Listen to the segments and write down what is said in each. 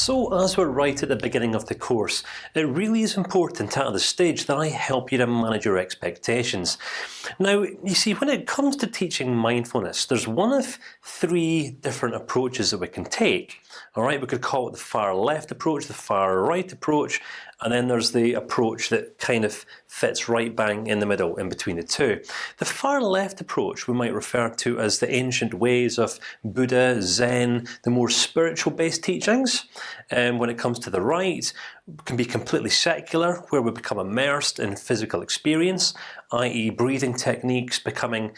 So, as we're right at the beginning of the course, it really is important at this stage that I help you to manage your expectations. Now, you see, when it comes to teaching mindfulness, there's one of three different approaches that we can take. All right, we could call it the far left approach, the far right approach, and then there's the approach that kind of fits right bang in the middle, in between the two. The far left approach we might refer to as the ancient ways of Buddha, Zen, the more spiritual-based teachings. And when it comes to the right, can be completely secular, where we become immersed in physical experience, i.e., breathing techniques, becoming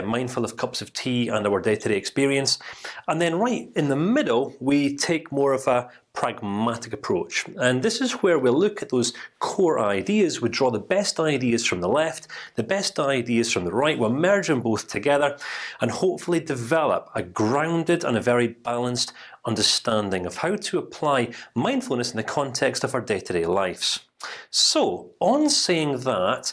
mindful of cups of tea and our day-to-day experience. And then right in the middle, we take more of a pragmatic approach, and this is where we look at those core ideas. We draw the best ideas from the left, the best ideas from the right. We'll merge them both together, and hopefully develop a grounded and a very balanced understanding of how to apply mindfulness in the context of our day-to-day lives. So, on saying that,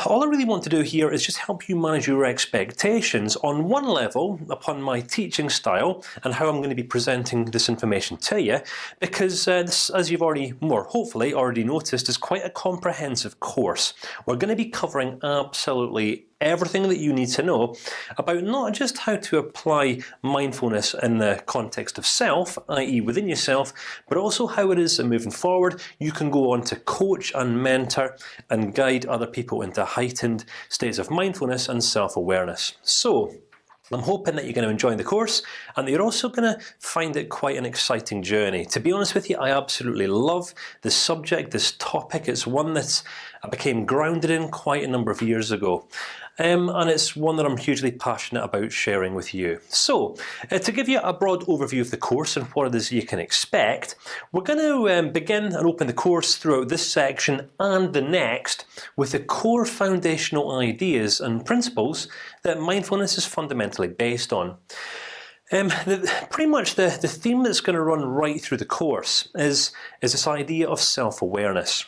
all I really want to do here is just help you manage your expectations on one level upon my teaching style and how I'm going to be presenting this information to you, because this, as you've already, hopefully already noticed, is quite a comprehensive course. We're going to be covering absolutely everything that you need to know about not just how to apply mindfulness in the context of self, i.e., within yourself, but also how it is that moving forward you can go on to coach and mentor and guide other people into heightened states of mindfulness and self-awareness. So, I'm hoping that you're going to enjoy the course, and that you're also going to find it quite an exciting journey. To be honest with you, I absolutely love this subject, this topic. It's one that I became grounded in quite a number of years ago, and it's one that I'm hugely passionate about sharing with you. So, to give you a broad overview of the course and what it is you can expect, we're going to begin and open the course throughout this section and the next with the core foundational ideas and principles that mindfulness is fundamentally based on. Pretty much the theme that's going to run right through the course is this idea of self-awareness.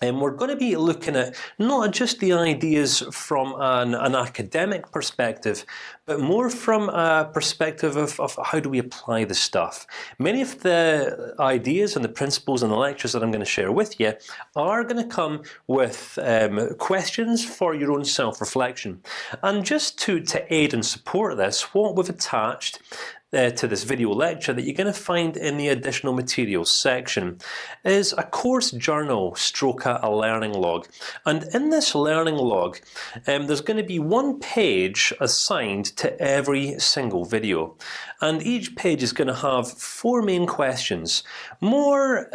And we're going to be looking at not just the ideas from an academic perspective, but more from a perspective of how do we apply the stuff. Many of the ideas and the principles and the lectures that I'm going to share with you are going to come with questions for your own self-reflection. And just to aid and support this, what we've attached to this video lecture that you're going to find in the additional materials section is a course journal stroke a learning log, and in this learning log, there's going to be one page assigned to every single video, and each page is going to have four main questions, more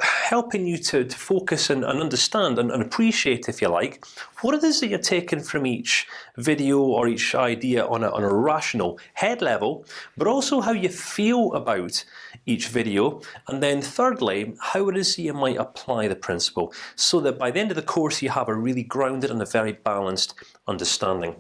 helping you to focus and understand and appreciate, if you like, what it is that you're taking from each video or each idea on a rational head level, but also how you feel about each video, and then thirdly, how it is that you might apply the principle, so that by the end of the course you have a really grounded and a very balanced understanding.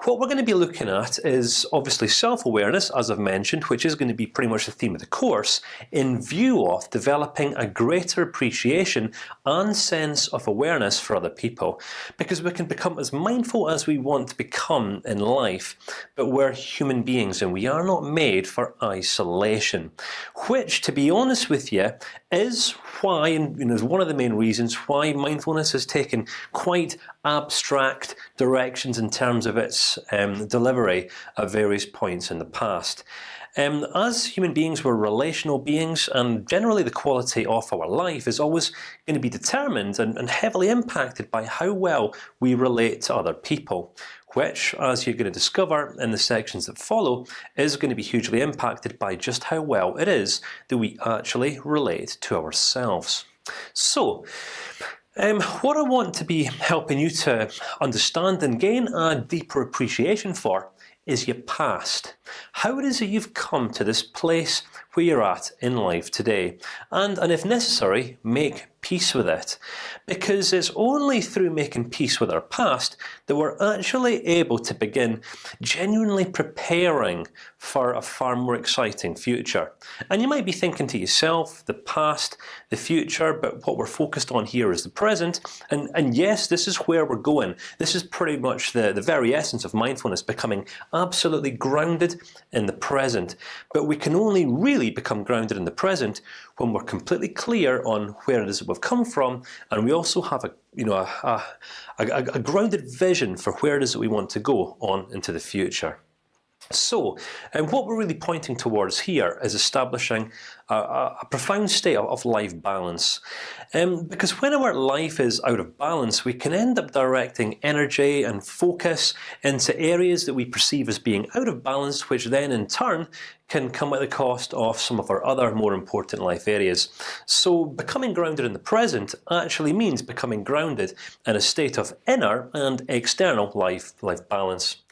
What we're going to be looking at is obviously self-awareness, as I've mentioned, which is going to be pretty much the theme of the course, in view of developing a greater appreciation and sense of awareness for other people, because we can become as mindful as we want to become in life, but we're human beings and we are not made for isolation, which, to be honest with you, is why, and is one of the main reasons why mindfulness has taken quite abstract directions in terms of its delivery at various points in the past. As human beings, we're relational beings, and generally the quality of our life is always going to be determined and heavily impacted by how well we relate to other people, which, as you're going to discover in the sections that follow, is going to be hugely impacted by just how well it is that we actually relate to ourselves. So, what I want to be helping you to understand and gain a deeper appreciation for is your past. How it is that you've come to this place where you're at in life today, and if necessary, make peace with it, because it's only through making peace with our past that we're actually able to begin genuinely preparing for a far more exciting future. And you might be thinking to yourself, the past, the future, but what we're focused on here is the present. And yes, this is where we're going. This is pretty much the very essence of mindfulness, becoming absolutely grounded in the present. But we can only really really become grounded in the present when we're completely clear on where it is that we've come from, and we also have a grounded vision for where it is that we want to go on into the future. So, what we're really pointing towards here is establishing a profound state of life balance, because when our life is out of balance, we can end up directing energy and focus into areas that we perceive as being out of balance, which then in turn can come at the cost of some of our other more important life areas. So, becoming grounded in the present actually means becoming grounded in a state of inner and external life balance.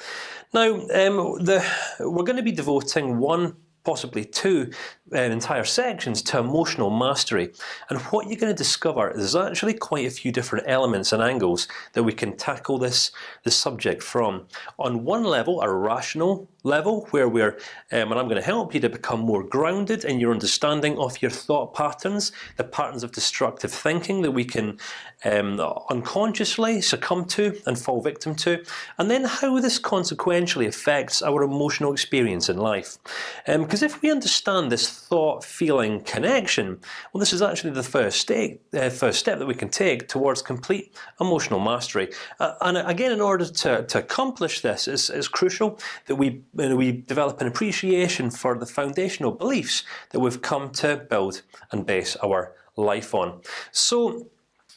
Now, we're going to be devoting one, possibly two, entire sections to emotional mastery, and what you're going to discover is actually quite a few different elements and angles that we can tackle this subject from. On one level, a rational level, where we're, and I'm going to help you to become more grounded in your understanding of your thought patterns, the patterns of destructive thinking that we can unconsciously succumb to and fall victim to, and then how this consequentially affects our emotional experience in life. Because if we understand this thought-feeling connection, well, this is actually the first step that we can take towards complete emotional mastery. And again, in order to accomplish this, it's crucial that we develop an appreciation for the foundational beliefs that we've come to build and base our life on. So,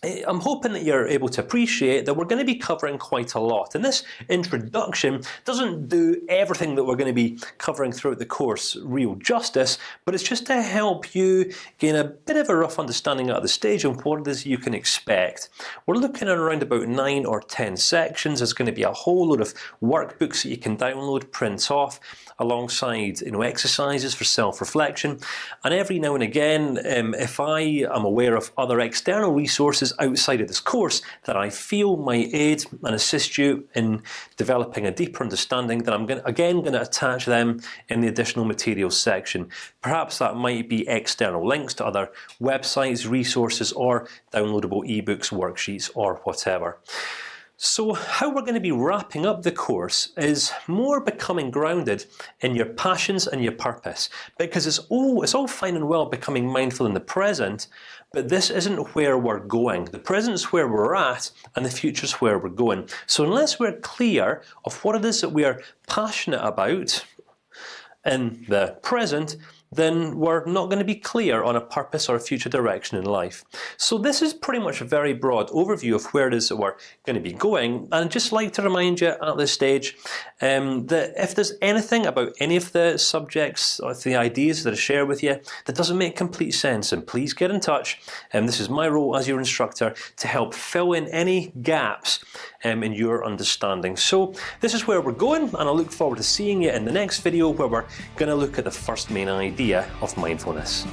I'm hoping that you're able to appreciate that we're going to be covering quite a lot, and this introduction doesn't do everything that we're going to be covering throughout the course real justice, but it's just to help you gain a bit of a rough understanding at the stage of what it is you can expect. We're looking at around about 9 or 10 sections. There's going to be a whole load of workbooks that you can download, print off, alongside exercises for self-reflection, and every now and again, if I am aware of other external resources outside of this course that I feel might aid and assist you in developing a deeper understanding, then I'm going to attach them in the additional materials section. Perhaps that might be external links to other websites, resources, or downloadable ebooks, worksheets, or whatever. So, how we're going to be wrapping up the course is more becoming grounded in your passions and your purpose, because it's all fine and well becoming mindful in the present, but this isn't where we're going. The present's where we're at, and the future's where we're going. So, unless we're clear of what it is that we are passionate about in the present, then we're not going to be clear on a purpose or a future direction in life. So this is pretty much a very broad overview of where it is that we're going to be going. And I'd just like to remind you at this stage that if there's anything about any of the subjects or the ideas that I share with you that doesn't make complete sense, then please get in touch. This is my role as your instructor to help fill in any gaps in your understanding. So this is where we're going, and I look forward to seeing you in the next video, where we're going to look at the first main idea of mindfulness.